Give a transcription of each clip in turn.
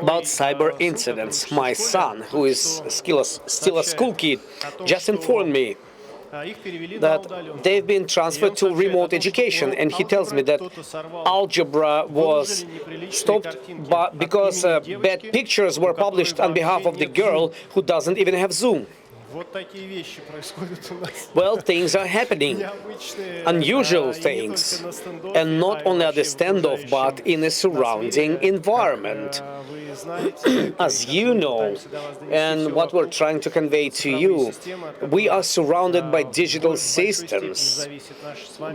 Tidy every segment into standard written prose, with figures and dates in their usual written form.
about cyber incidents. My son, who is still a school kid, just informed me that they've been transferred to remote education, and he tells me that algebra was stopped because bad pictures were published on behalf of the girl who doesn't even have Zoom. Well, things are happening, unusual things, and not only at the standoff, but in a surrounding environment. As you know, and what we're trying to convey to you, we are surrounded by digital systems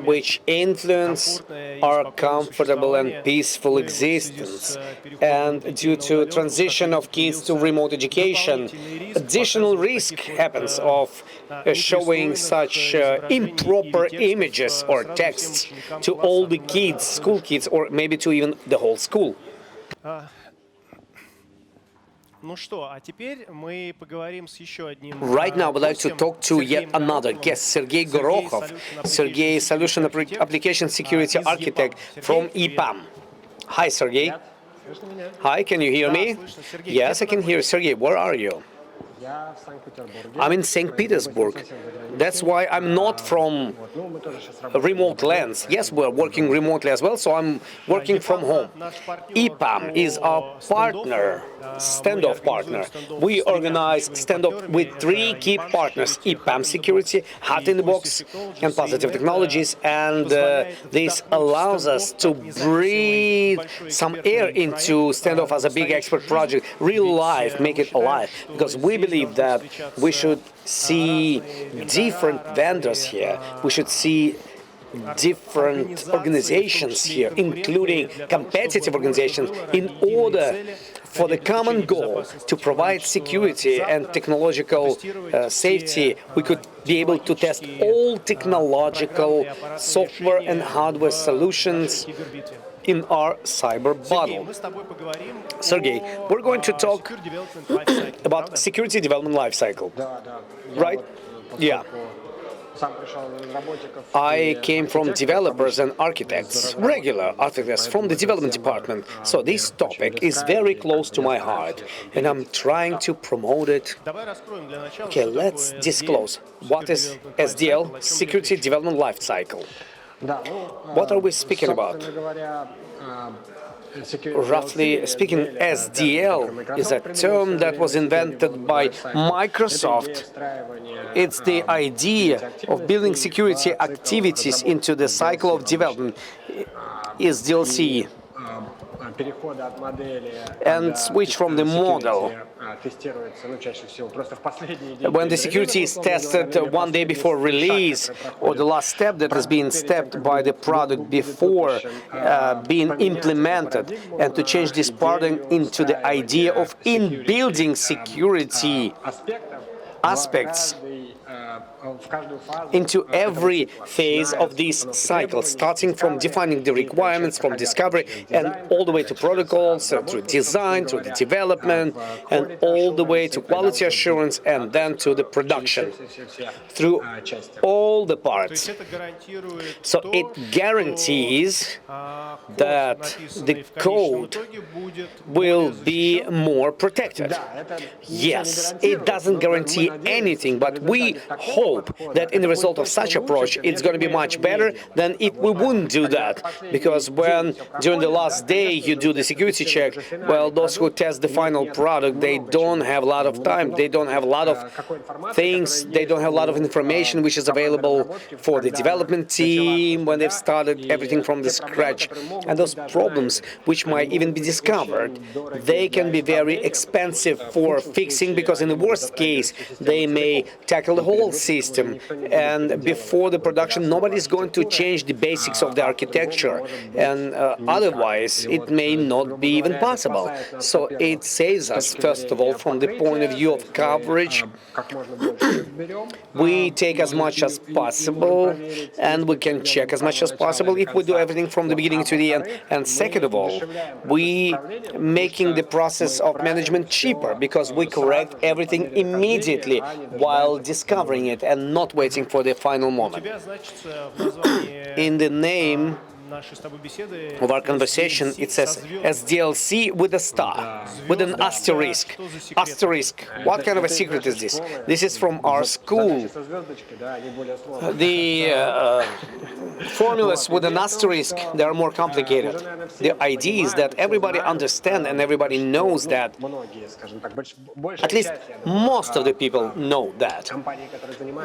which influence our comfortable and peaceful existence. And due to transition of kids to remote education, additional risk happens of showing such improper images or texts to all the kids, school kids, or maybe to even the whole school. Right now, we'd like to talk to yet another guest, Serguei Gorokhov. Sergei is Solution Application Security Architect from EPAM. Hi, Sergei. Hi, can you hear me? Yes, I can hear you. Sergei, where are you? I'm in St. Petersburg. That's why I'm not from remote lands. Yes, we're working remotely as well, so I'm working from home. EPAM is our partner, standoff partner. We organize standoff with 3 key partners: EPAM Security, Hat in the Box, and Positive Technologies. And this allows us to breathe some air into standoff as a big expert project, real life, make it alive, because we believe that we should see different vendors here. We should see different organizations here, including competitive organizations, in order for the common goal to provide security and technological safety. We could be able to test all technological software and hardware solutions in our cyber battle. Sergei, we're going to talk about security development lifecycle, right? Yeah. I came from developers and architects, regular architects from the development department, so this topic is very close to my heart, and I'm trying to promote it. Okay, let's disclose what is SDL, Security Development Lifecycle. What are we speaking about? Roughly speaking, SDL is a term that was invented by Microsoft. It's the idea of building security activities into the cycle of development, SDLC, and switch from the model. When the security is tested one day before release, or the last step that has been stepped by the product before being implemented, and to change this paradigm into the idea of in-building security aspects into every phase of this cycle, starting from defining the requirements from discovery and all the way to protocols, through design, through the development, and all the way to quality assurance, and then to the production, through all the parts. So it guarantees that the code will be more protected. Yes, it doesn't guarantee anything, but we hope that in the result of such approach, it's going to be much better than if we wouldn't do that. Because when during the last day you do the security check, well, those who test the final product, they don't have a lot of time, they don't have a lot of things, they don't have a lot of information which is available for the development team when they've started everything from the scratch. And those problems, which might even be discovered, they can be very expensive for fixing, because in the worst case, they may tackle the whole system, and before the production, nobody's going to change the basics of the architecture, and otherwise it may not be even possible. So it saves us, first of all, from the point of view of coverage. We take as much as possible, and we can check as much as possible if we do everything from the beginning to the end. And second of all, we making the process of management cheaper, because we correct everything immediately while discovering it and not waiting for the final moment. In the name, of our conversation, it says SDLC with a star, with an asterisk. Asterisk. What kind of a secret is this? This is from our school. The formulas with an asterisk, they are more complicated. The idea is that everybody understands and everybody knows that. At least most of the people know that.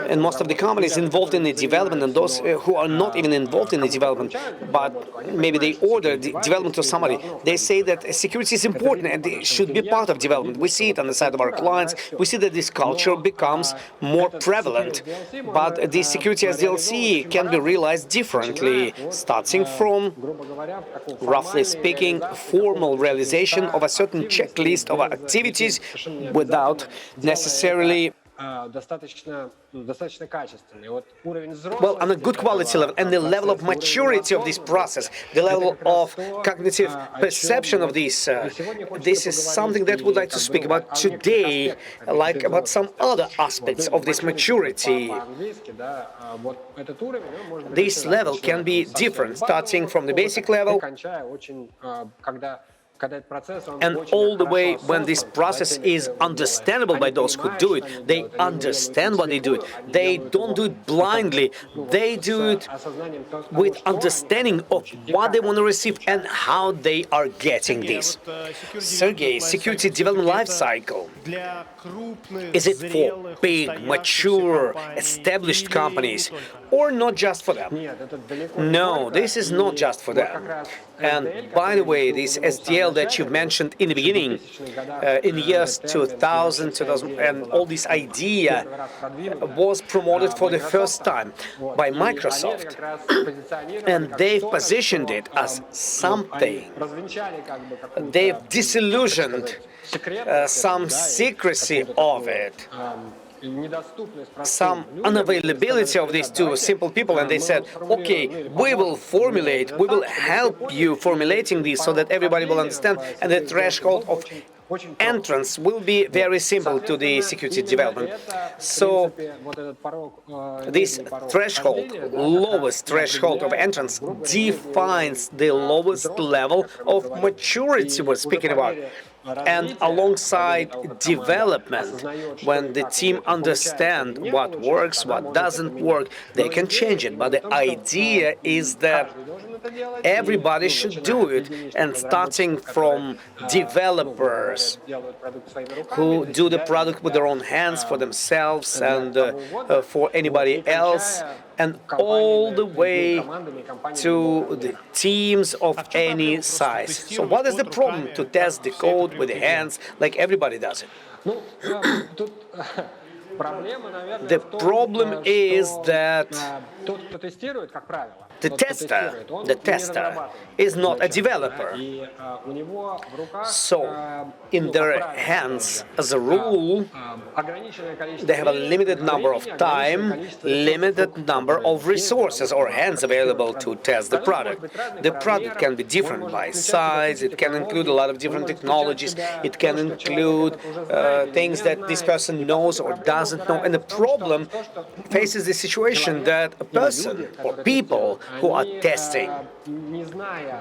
And most of the companies involved in the development, and those who are not even involved in the development, but maybe they order the development to somebody, they say that security is important and it should be part of development. We see it on the side of our clients. We see that this culture becomes more prevalent. But the security SDLC can be realized differently, starting from, roughly speaking, formal realization of a certain checklist of activities without necessarily well, on a good quality level, and the level of maturity of this process, the level of cognitive perception of this, this is something that we'd like to speak about today, like about some other aspects of this maturity. This level can be different, starting from the basic level and all the way when this process is understandable by those who do it. They understand what they do. They don't do it blindly. They do it with understanding of what they want to receive and how they are getting this. Sergei, security development life cycle. Is it for big, mature, established companies, or not just for them? No, this is not just for them. And by the way, this SDL that you mentioned in the beginning, in the years 2000, and all this idea was promoted for the first time by Microsoft. And they've positioned it as something. They've disillusioned some secrecy of it, some unavailability of these two simple people, and they said, okay, we will help you formulating this so that everybody will understand, and the threshold of entrance will be very simple to the security development. So this threshold, lowest threshold of entrance, defines the lowest level of maturity we're speaking about. And alongside development, when the team understands what works, what doesn't work, they can change it. But the idea is that everybody should do it, and starting from developers who do the product with their own hands for themselves and for anybody else, and all the way to the teams of any size. So what is the problem to test the code with the hands like everybody does it? The problem is that the tester is not a developer. So, in their hands, as a rule, they have a limited number of time, limited number of resources or hands available to test the product. The product can be different by size, it can include a lot of different technologies, it can include things that this person knows or doesn't know. And the problem faces the situation that a person or people who are testing,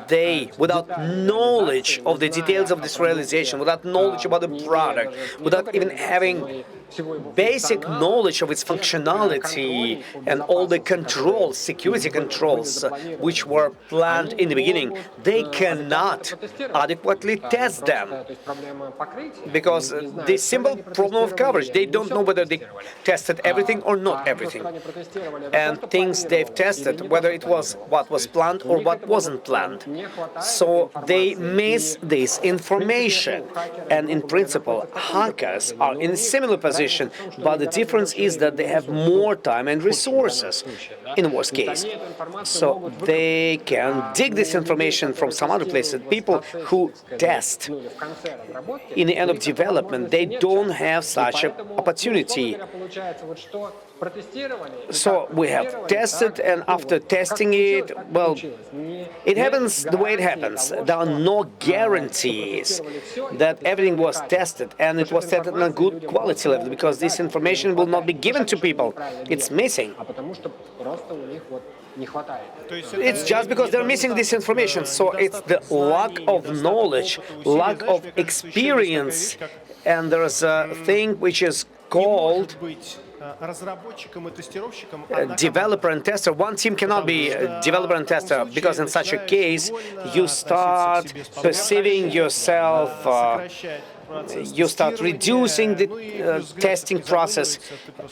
they, without knowledge of the details of this realization, without knowledge about the product, without even having basic knowledge of its functionality and all the controls, security controls, which were planned in the beginning, they cannot adequately test them. Because the simple problem of coverage, they don't know whether they tested everything or not everything. And things they've tested, whether it was what was planned or what wasn't planned. So they miss this information. And in principle, hackers are in a similar position, but the difference is that they have more time and resources, in the worst case. So they can dig this information from some other places. People who test in the end of development, they don't have such an opportunity. So we have tested, and after testing it, well, it happens the way it happens. There are no guarantees that everything was tested, and it was tested on a good quality level, because this information will not be given to people. It's missing. It's just because they're missing this information. So it's the lack of knowledge, lack of experience, and there's a thing which is called developer and tester. One team cannot be a developer and tester, because in such a case you start perceiving yourself, you start reducing the testing process,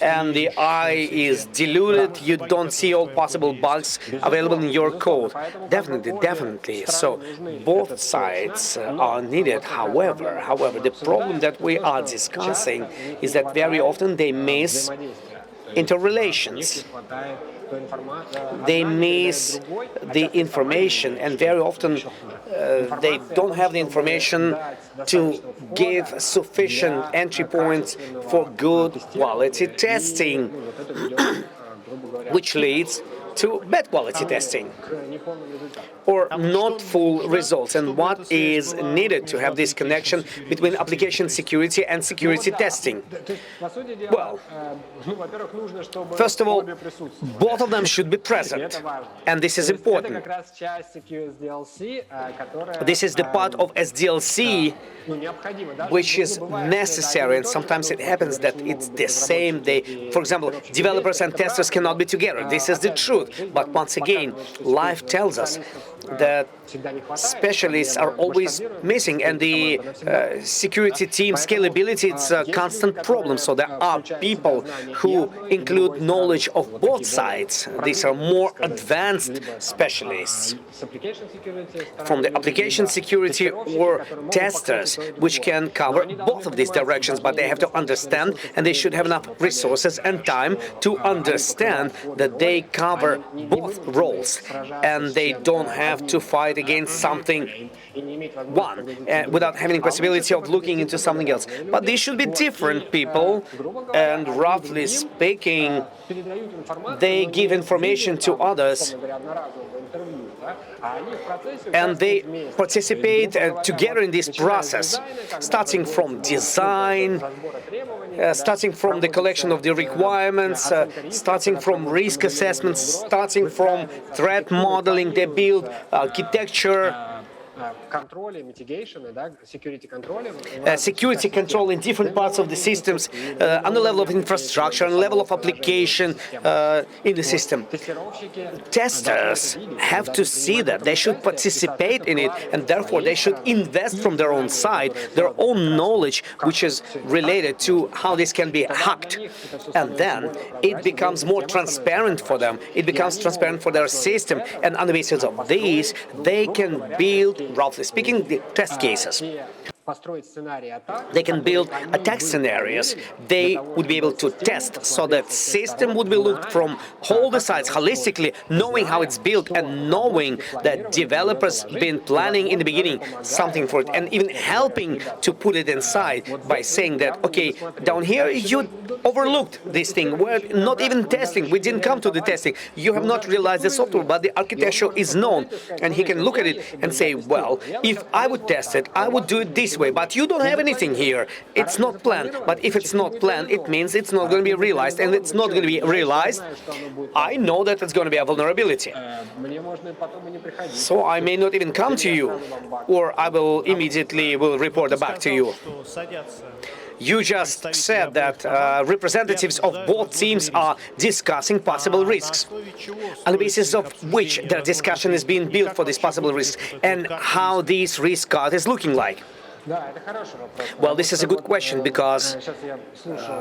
and the eye is diluted. You don't see all possible bugs available in your code. Definitely. So both sides are needed. However, the problem that we are discussing is that very often they miss interrelations. They miss the information, and very often they don't have the information to give sufficient entry points for good quality testing, which leads to bad quality testing or not full results. And what is needed to have this connection between application security and security testing? Well, first of all, both of them should be present, and this is important. This is the part of SDLC which is necessary, and sometimes it happens that it's the same day. For example, developers and testers cannot be together. This is the truth. But once again, life tells us that specialists are always missing, and the security team scalability, it's a constant problem. So there are people who include knowledge of both sides. These are more advanced specialists from the application security or testers, which can cover both of these directions, but they have to understand, and they should have enough resources and time to understand that they cover both roles, and they don't have to fight against something without having the possibility of looking into something else. But these should be different people, and roughly speaking, they give information to others, and they participate together in this process, starting from design, starting from the collection of the requirements, starting from risk assessments, starting from threat modeling. They build architecture, security control in different parts of the systems, on the level of infrastructure, on the level of application in the system. Testers have to see that. They should participate in it, and therefore they should invest from their own side, their own knowledge, which is related to how this can be hacked. And then it becomes more transparent for them. It becomes transparent for their system, and on the basis of these, they can build, roughly speaking, the test cases. They can build attack scenarios. They would be able to test, so that system would be looked from all the sides holistically, knowing how it's built and knowing that developers been planning in the beginning something for it, and even helping to put it inside by saying that, okay, down here you overlooked this thing. We're not even testing. We didn't come to the testing. You have not realized the software, but the architecture is known, and he can look at it and say, well, if I would test it, I would do it this way, but you don't have anything here. It's not planned. But if it's not planned, it means it's not going to be realized, and it's not going to be realized. I know that it's going to be a vulnerability. So I may not even come to you, or I will immediately report back to you. You just said that representatives of both teams are discussing possible risks, on the basis of which their discussion is being built for these possible risks, and how this risk card is looking like. Well, this is a good question, because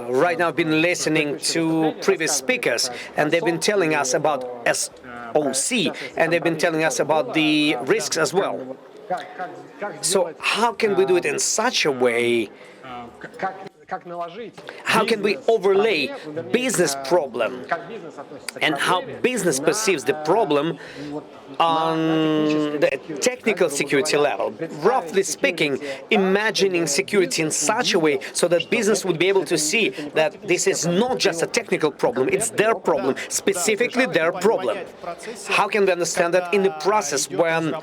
right now I've been listening to previous speakers, and they've been telling us about SOC, and they've been telling us about the risks as well. So how can we do it in such a way How can we overlay business problem and how business perceives the problem on the technical security level? Roughly speaking, imagining security in such a way so that business would be able to see that this is not just a technical problem, it's their problem, specifically their problem. How can we understand that in the process when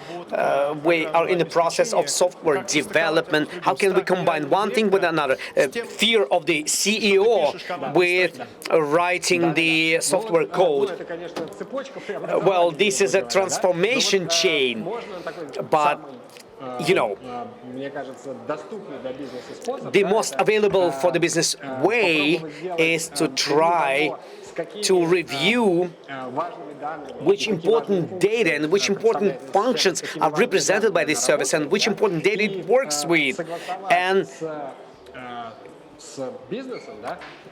we are in the process of software development? How can we combine one thing with another? Fear of the CEO with writing the software code. Well, this is a transformation chain, but you know, the most available for the business way is to try to review which important data and which important functions are represented by this service and which important data it works with, and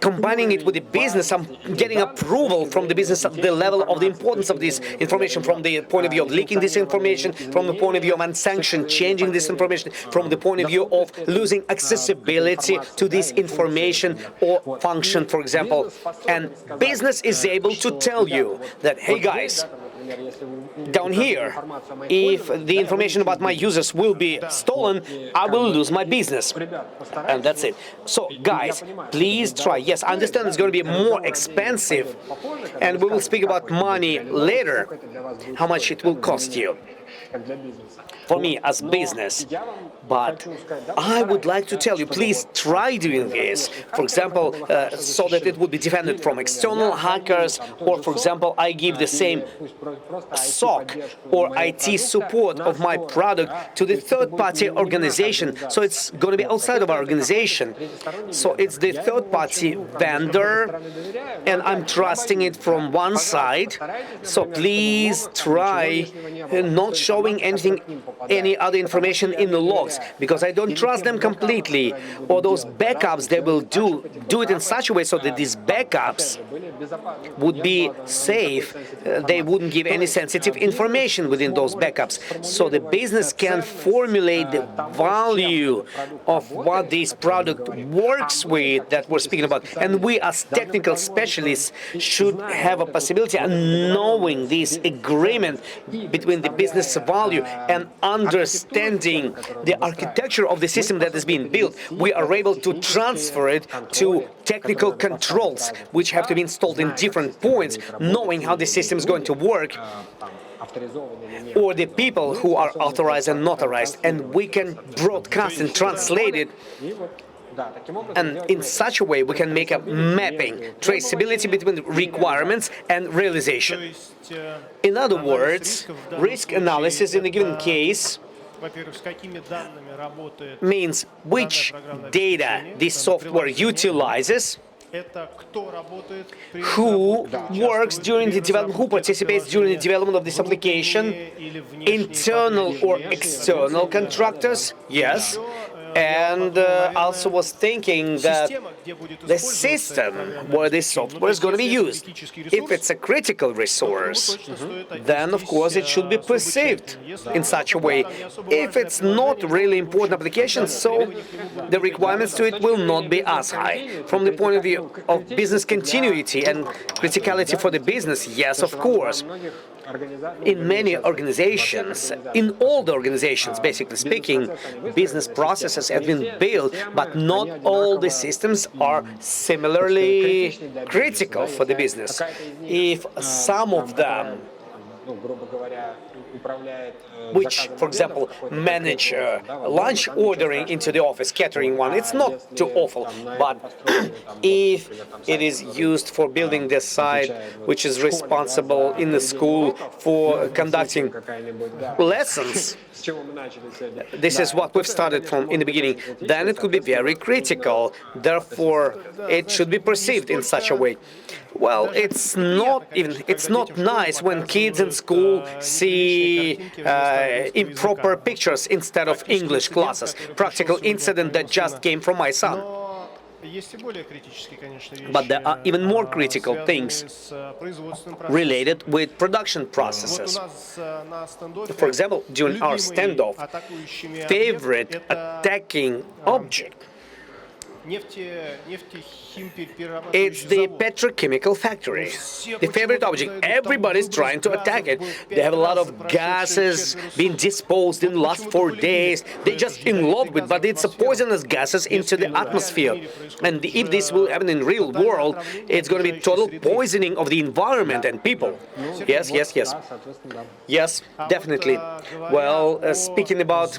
combining it with the business, I'm getting approval from the business at the level of the importance of this information, from the point of view of leaking this information, from the point of view of unsanctioned changing this information, from the point of view of losing accessibility to this information or function, for example. And business is able to tell you that, hey guys, down here, if the information about my users will be stolen, I will lose my business. And that's it. So, guys, please try. Yes, I understand it's going to be more expensive, and we will speak about money later, how much it will cost you. For me as business. But I would like to tell you, please try doing this. For example, so that it would be defended from external hackers, or for example, I give the same SOC or IT support of my product to the third-party organization. So it's going to be outside of our organization. So it's the third-party vendor, and I'm trusting it from one side. So please try not showing anything, any other information in the logs, because I don't trust them completely. Or those backups, they will do it in such a way so that these backups would be safe. They wouldn't give any sensitive information within those backups. So the business can formulate the value of what this product works with that we're speaking about. And we as technical specialists should have a possibility of knowing this agreement between the business value and understanding the architecture of the system that is being built. We are able to transfer it to technical controls, which have to be installed in different points, knowing how the system is going to work, or the people who are authorized and not authorized, and we can broadcast and translate it. And in such a way, we can make a mapping, traceability between requirements and realization. In other words, risk analysis in a given case means which data this software utilizes, who works during the development, who participates during the development of this application, internal or external contractors, yes. And also was thinking that the system where this software is going to be used, if it's a critical resource, then of course it should be perceived in such a way. If it's not really important application, so the requirements to it will not be as high. From the point of view of business continuity and criticality for the business, yes, of course. In many organizations, in all the organizations, basically speaking, business processes have been built, but not all the systems are similarly critical for the business. If some of them, which, for example, manage lunch ordering into the office, catering one, it's not too awful. But if it is used for building the site, which is responsible in the school for conducting lessons, this is what we've started from in the beginning, then it could be very critical. Therefore, it should be perceived in such a way. Well, it's not nice when kids in school see improper pictures instead of English classes. Practical incident that just came from my son. But there are even more critical things related with production processes. For example, during our standoff, favorite attacking object It's the petrochemical factory, the favorite object. Everybody's trying to attack it. They have a lot of gases being disposed in the last 4 days. They're just in love with, but it's a poisonous gases into the atmosphere. And if this will happen in real world, it's going to be total poisoning of the environment and people. Yes, yes, yes. Yes, definitely. Well, speaking about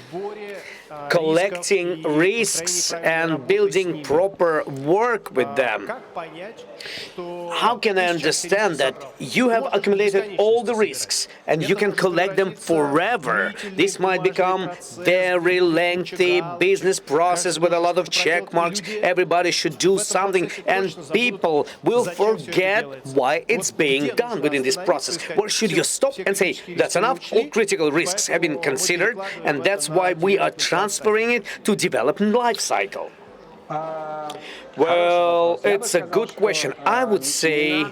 collecting risks and building proper work with them. How can I understand that you have accumulated all the risks and you can collect them forever? This might become very lengthy business process with a lot of check marks. Everybody should do something and people will forget why it's being done within this process. Or should you stop and say, that's enough, all critical risks have been considered, and that's why we are transferring it to development life cycle? Well, it's a good question. I would say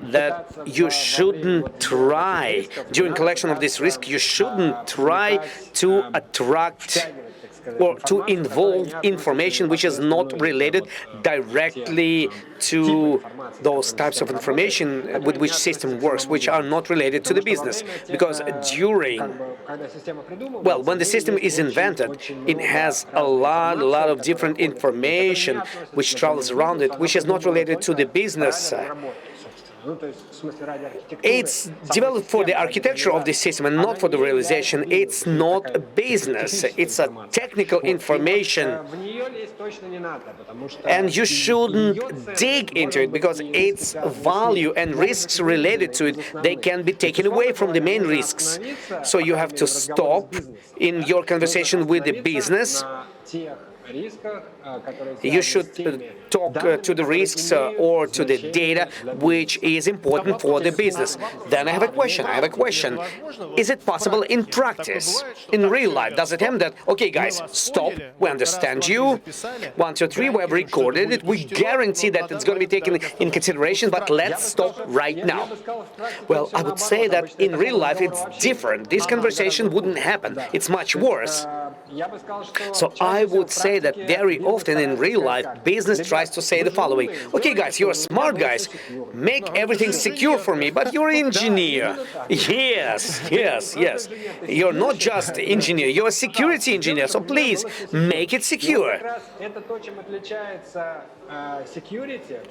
that you shouldn't try, during collection of this risk, you shouldn't try to attract or to involve information which is not related directly to those types of information with which system works, which are not related to the business. Because when the system is invented, it has a lot of different information which travels around it, which is not related to the business. It's developed for the architecture of the system and not for the realization. It's not a business. It's a technical information. And you shouldn't dig into it because its value and risks related to it, they can be taken away from the main risks. So you have to stop in your conversation with the business. You should talk to the risks or to the data which is important for the business. Then I have a question. Is it possible in practice, in real life? Does it happen that, okay, guys, stop, we understand you, 1, 2, 3, we have recorded it, we guarantee that it's going to be taken in consideration, but let's stop right now? Well, I would say that in real life it's different. This conversation wouldn't happen. It's much worse. So I would say that very often in real life, business tries to say the following: okay, guys, you're smart guys, make everything secure for me, but you're an engineer. Yes. You're not just an engineer, you're a security engineer, so please make it secure.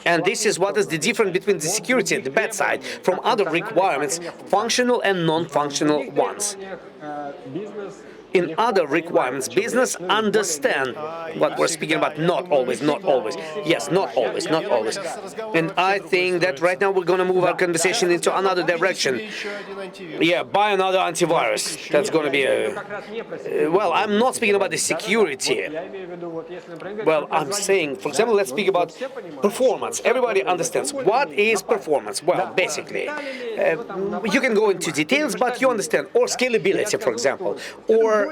And this is what is the difference between the security, the bad side, from other requirements, functional and non-functional ones. In other requirements, business understand what we're speaking about. Not always. Yes, not always. And I think that right now we're going to move our conversation into another direction. Yeah, buy another antivirus. That's going to be a... Well, I'm not speaking about the security. Well, I'm saying, for example, let's speak about performance. Everybody understands. What is performance? Well, basically, you can go into details, but you understand. Or scalability, for example. Or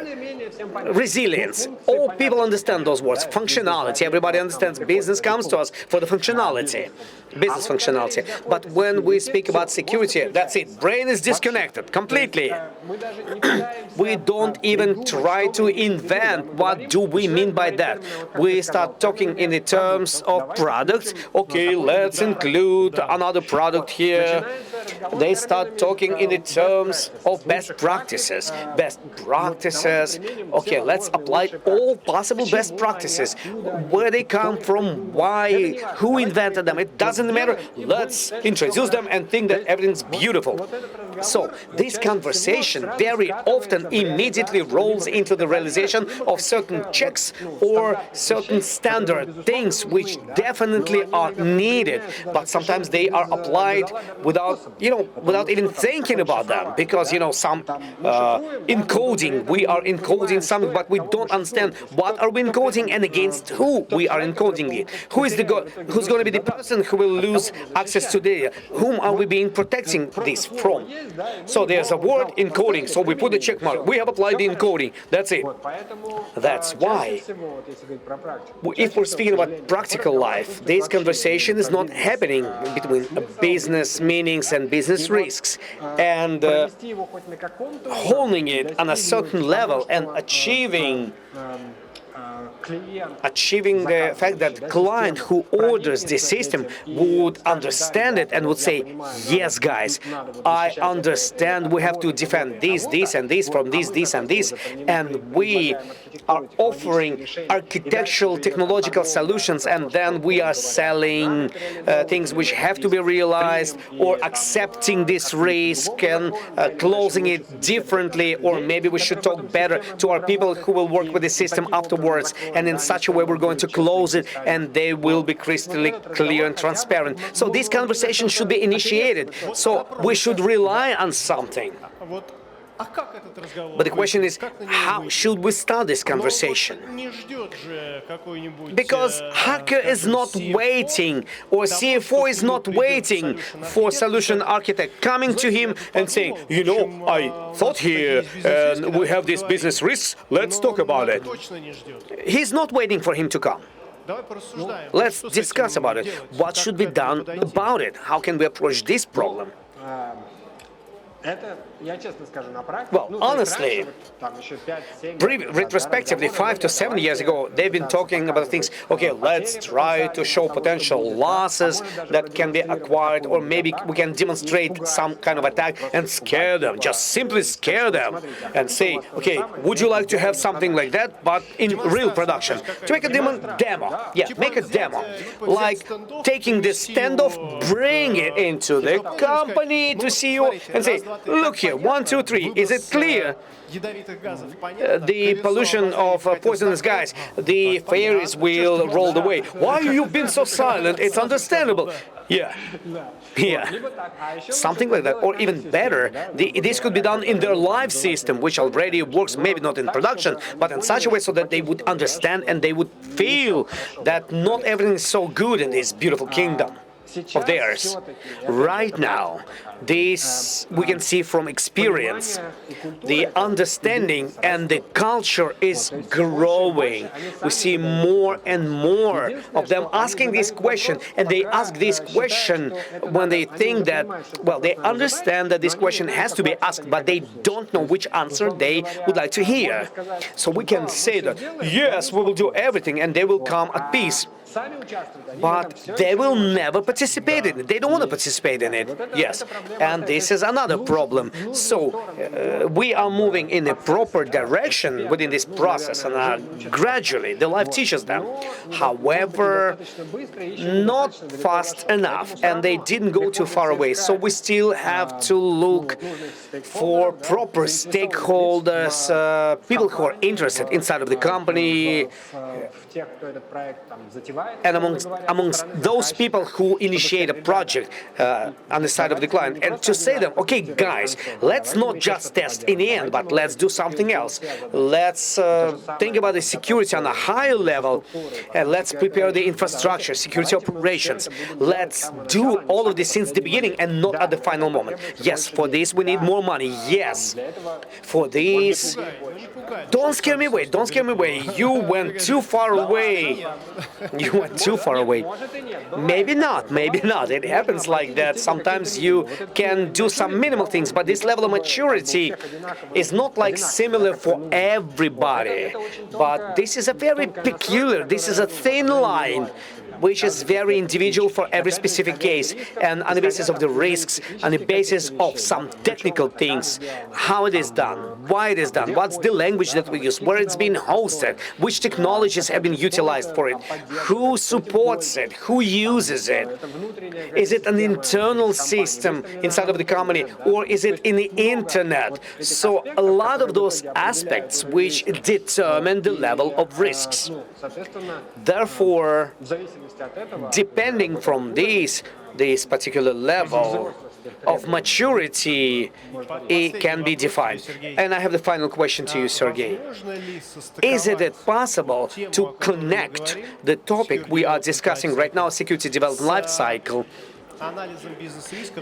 resilience. All people understand those words. Functionality. Everybody understands. Business comes to us for the functionality. Business functionality. But when we speak about security, that's it. Brain is disconnected completely. We don't even try to invent what do we mean by that. We start talking in the terms of products. Okay, let's include another product here. They start talking in the terms of best practices. Okay, let's apply all possible best practices. Where they come from, why, who invented them, it doesn't matter. Let's introduce them and think that everything's beautiful. So this conversation very often immediately rolls into the realization of certain checks or certain standard things which definitely are needed, but sometimes they are applied without even thinking about them, because some encoding, we are encoding something, but we don't understand what are we encoding and against who we are encoding it. Who's going to be the person who will lose access to data? Whom are we being protecting this from? So there's a word encoding, so we put the check mark. We have applied the encoding. That's it. That's why, if we're speaking about practical life, this conversation is not happening between business meanings and business risks, and honing it on a certain level and achieving achieving the fact that client who orders the system would understand it and would say, yes, guys, I understand we have to defend this, this, and this from this, and this, and we are offering architectural technological solutions, and then we are selling things which have to be realized, or accepting this risk and closing it differently, or maybe we should talk better to our people who will work with the system afterwards, and in such a way we're going to close it and they will be crystal clear and transparent. So these conversations should be initiated. So we should rely on something. But the question is, how should we start this conversation? Because hacker is not waiting, or CFO is not waiting for solution architect coming to him and saying, you know, I thought here and we have these business risks, let's talk about it. He's not waiting for him to come. Let's discuss about it. What should be done about it? How can we approach this problem? Well, honestly, retrospectively, 5 to 7 years ago, they've been talking about things, okay, let's try to show potential losses that can be acquired, or maybe we can demonstrate some kind of attack and scare them, just simply scare them and say, okay, would you like to have something like that, but in real production? To make a demo, yeah, make a demo, like taking the standoff, bring it into the company to CEO and say, look here, 1, 2, 3, is it clear? The pollution of poisonous gas, the fairies will roll away. Why have you been so silent? It's understandable. Yeah, something like that, or even better, this could be done in their live system, which already works, maybe not in production, but in such a way so that they would understand and they would feel that not everything is so good in this beautiful kingdom of theirs. Right now, this we can see from experience. The understanding and the culture is growing. We see more and more of them asking this question, and they ask this question when they think that, well, they understand that this question has to be asked, but they don't know which answer they would like to hear. So we can say that, yes, we will do everything, and they will come at peace. But they will never participate in it. They don't want to participate in it. Yes. And this is another problem. So we are moving in a proper direction within this process, and gradually the life teaches them. However, not fast enough, and they didn't go too far away. So we still have to look for proper stakeholders, people who are interested inside of the company, and amongst those people who initiate a project on the side of the client, and to say them, okay, guys, let's not just test in the end, but let's do something else. Let's think about the security on a higher level, and let's prepare the infrastructure, security operations. Let's do all of this since the beginning and not at the final moment. Yes, for this we need more money. Yes, for this. Don't scare me away. Don't scare me away. You went too far away. You went too far away. Maybe not. Maybe not. It happens like that. Sometimes you can do some minimal things, but this level of maturity is not like similar for everybody. But this is a very peculiar. This is a thin line, which is very individual for every specific case, and on the basis of the risks, on the basis of some technical things, how it is done, why it is done, what's the language that we use, where it's been hosted, which technologies have been utilized for it, who supports it, who uses it, is it an internal system inside of the company, or is it in the internet? So a lot of those aspects which determine the level of risks. Therefore, depending from this particular level of maturity, it can be defined. And I have the final question to you, Sergei. Is it possible to connect the topic we are discussing right now, security development life cycle,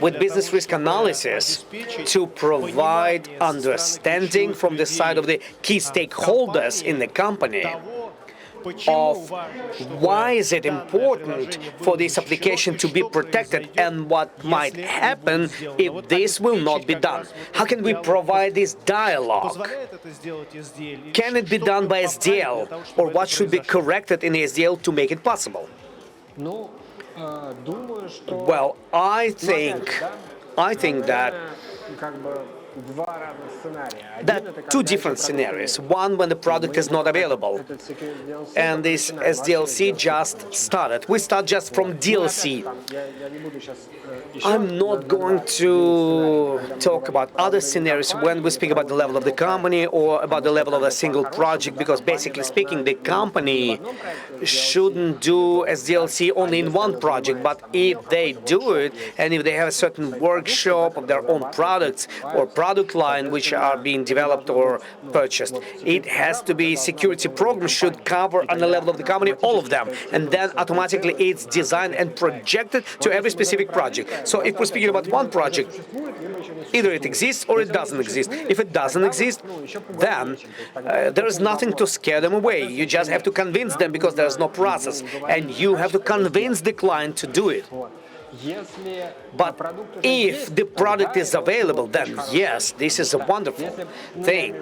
with business risk analysis to provide understanding from the side of the key stakeholders in the company of why is it important for this application to be protected and what might happen if this will not be done. How can we provide this dialogue? Can it be done by SDL, or what should be corrected in the SDL to make it possible? Well, I think that two different scenarios. One, when the product is not available, and this SDLC just started. We start just from DLC. I'm not going to talk about other scenarios when we speak about the level of the company or about the level of a single project, because basically speaking, the company shouldn't do SDLC only in one project, but if they do it, and if they have a certain workshop of their own products or product line which are being developed or purchased, it has to be security program should cover on the level of the company all of them, and then automatically it's designed and projected to every specific project. So if we're speaking about one project, either it exists or it doesn't exist. If it doesn't exist, then there is nothing to scare them away. You just have to convince them because there's no process, and you have to convince the client to do it. But if the product is available, then yes, this is a wonderful thing.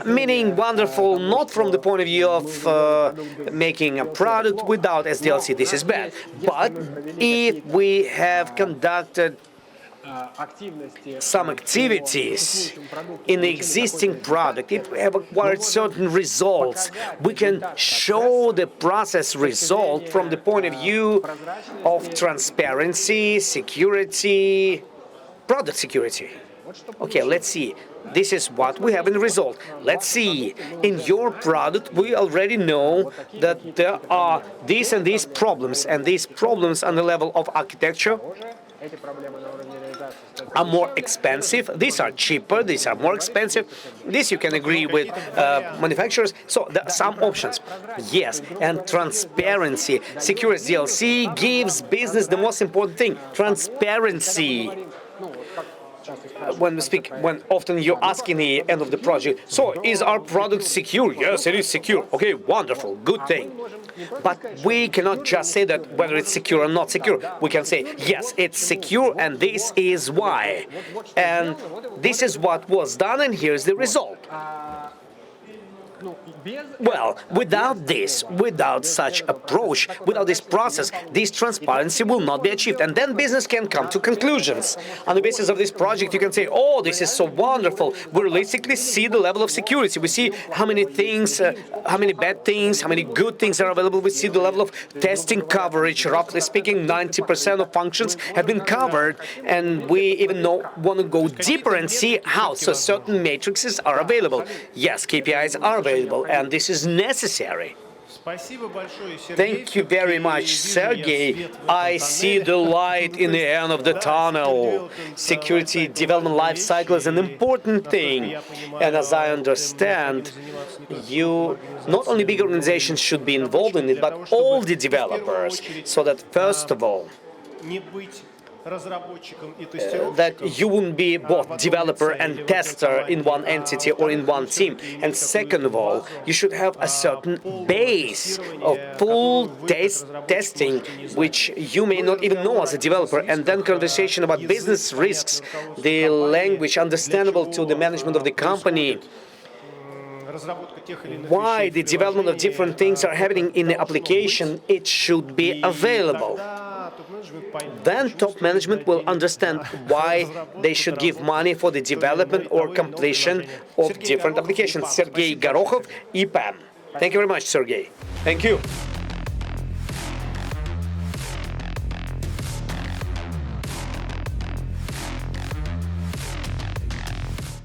Meaning wonderful not from the point of view of making a product without SDLC, this is bad. But if we have conducted some activities in the existing product, if we have acquired certain results, we can show the process result from the point of view of transparency, security, product security. Okay, let's see. This is what we have in the result. Let's see. In your product, we already know that there are these and these problems, and these problems on the level of architecture are more expensive, these are cheaper, these are more expensive. This you can agree with manufacturers. So there are some options. Yes, and transparency. Secure SDLC gives business the most important thing, transparency. When we speak, when often you ask in the end of the project, so is our product secure? Yes, it is secure. Okay, wonderful, good thing. But we cannot just say that whether it's secure or not secure. We can say, yes, it's secure, and this is why. And this is what was done, and here's the result. Well, without this, without such approach, without this process, this transparency will not be achieved. And then business can come to conclusions. On the basis of this project, you can say, oh, this is so wonderful. We realistically see the level of security. We see how many things, how many bad things, how many good things are available. We see the level of testing coverage. Roughly speaking, 90% of functions have been covered. And we even want to go deeper and see how. So certain matrices are available. Yes, KPIs are available. And this is necessary. Thank you very much, Sergei. I see the light in the end of the tunnel. Security development life cycle is an important thing. And as I understand, not only big organizations should be involved in it, but all the developers. So that, first of all, that you wouldn't be both developer and tester in one entity or in one team. And second of all, you should have a certain base of full testing, which you may not even know as a developer, and then conversation about business risks, the language understandable to the management of the company, why the development of different things are happening in the application, it should be available. Then top management will understand why they should give money for the development or completion of different applications. Serguei Gorokhov, EPAM. Thank you very much, Sergei. Thank you.